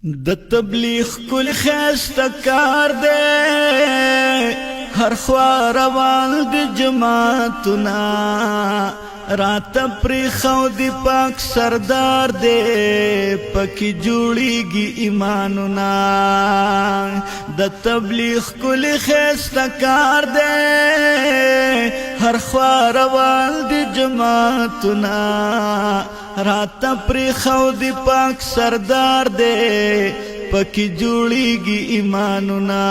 د تبلیغ کل خیسته کار دے هر خوا روان د جماعتنا رات پری خود پاک سردار دے پکی جوڑیگی ایماننا د تبلیغ کل خیسته کار دے هر خوا روان د جماعتنا رات پری خود پاک سردار دے پکی جوڑیگی ایماننا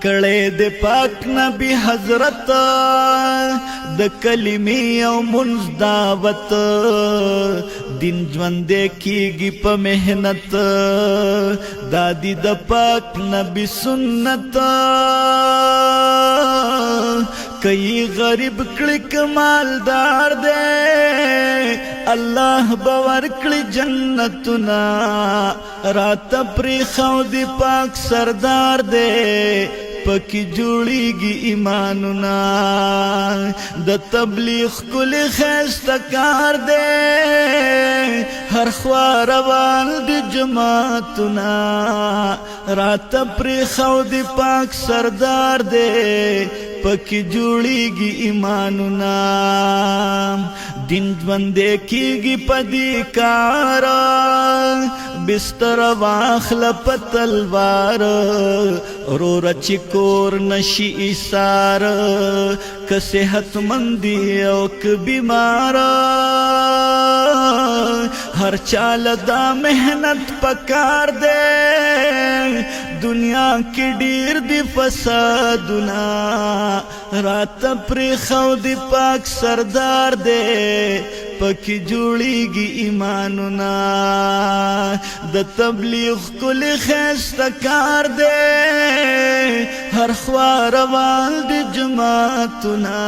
کڑے دے پاک نبی حضرت د کلمی او منز دعوت دین ژوندے کیگی پا محنت دادی د پاک نبی سنت کئی غریب کلک مالدار دے اللہ باور کلی جنتنا رات پری خود پاک سردار دے پکی جوڑیگی ایماننا د تبلیغ کل خیسته کار دے ہر خوا روان دی جماعتنا رات پری خود پاک سردار دے پکی جوڑیگی ایماننا دین ژوندے کیگی پدی کارا بستر واخل پتلوار رو رچی کور نشی ایسار کصحت مندی او بیمار ہر چال دا محنت پکار دے دنیا کی ڈیر دی فسادنا رات پری خود پاک سردار دے پکی جوڑیگی ایماننا د تبلیغ کل خیسته کار دے ہر خوا روان دی جماعتنا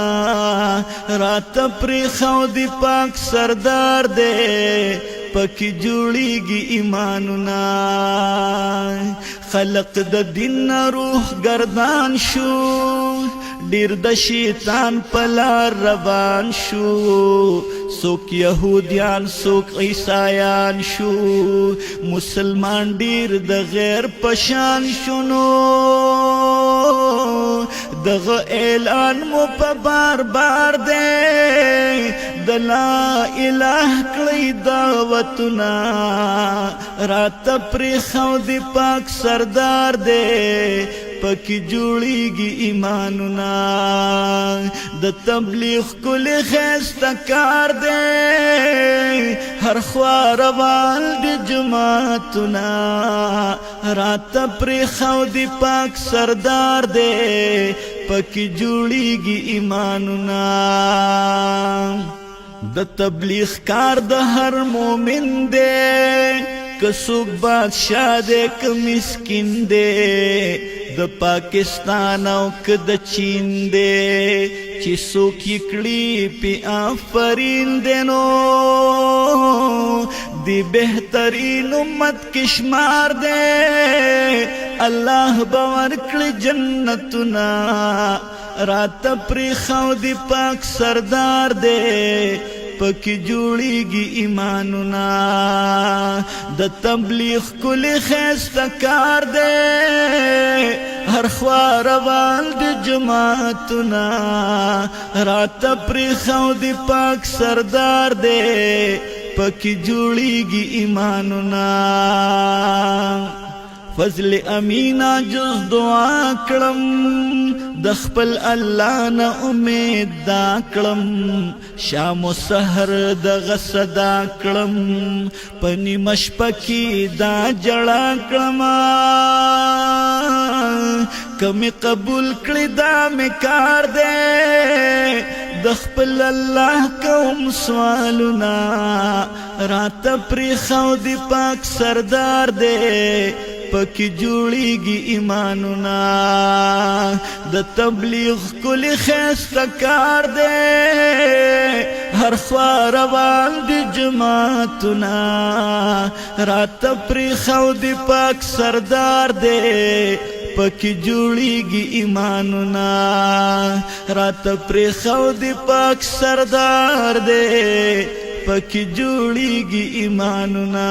رات پری خود پاک سردار دے پکی جوڑیگی ایماننا خلق د دین روح گردان شو ډیر د شیطان پلار روان شو سوک یهودیان سوک عیسایان شو مسلمان ډیر د غیر پشان شنو دغه اعلان مو په بار بار دے د لا اله کلی دعوتنا رات پری خود پاک سردار دے پکی جوڑیگی ایماننا د تبلیغ کل خیسته کار دے ہر خوا روان دی جماعتنا رات پری خود پاک سردار دے پکی جوڑیگی ایماننا د تبلیغ کار د هر مومن دے کسوک بادشاہ دے که مسکین دے د پاکستان او که د چین دے چی سوک یکڑی پی آفرین دے نو دی بہترین امت کشمار دے اللہ باور کلی جنتنا رات پری خود پاک سردار دے پکی جوڑیگی ایماننا د تبلیغ کل خیسته کار دے ہر خوا روان دی جماعتنا رات پری خود پاک سردار دے پکی جوڑیگی ایماننا فضل امینا جز دعا کړم د خپل الله نه امید دا کړم شام و سحر دغه صدا کړم په نیمه شپه کې دا جړا کړم کمی قبول کړي دا مې کار دی د خپل الله کوم سوالونه راته پرېښود پاک سردار دی پکی جوڑیگی ایماننا د تبلیغ کلی خیسته کار دے ہر خوا روان دی جماعتنا رات پرېښود پاک سردار دے پکی جوڑیگی ایماننا رات پرېښود پاک سردار دے پکی جوڑیگی ایماننا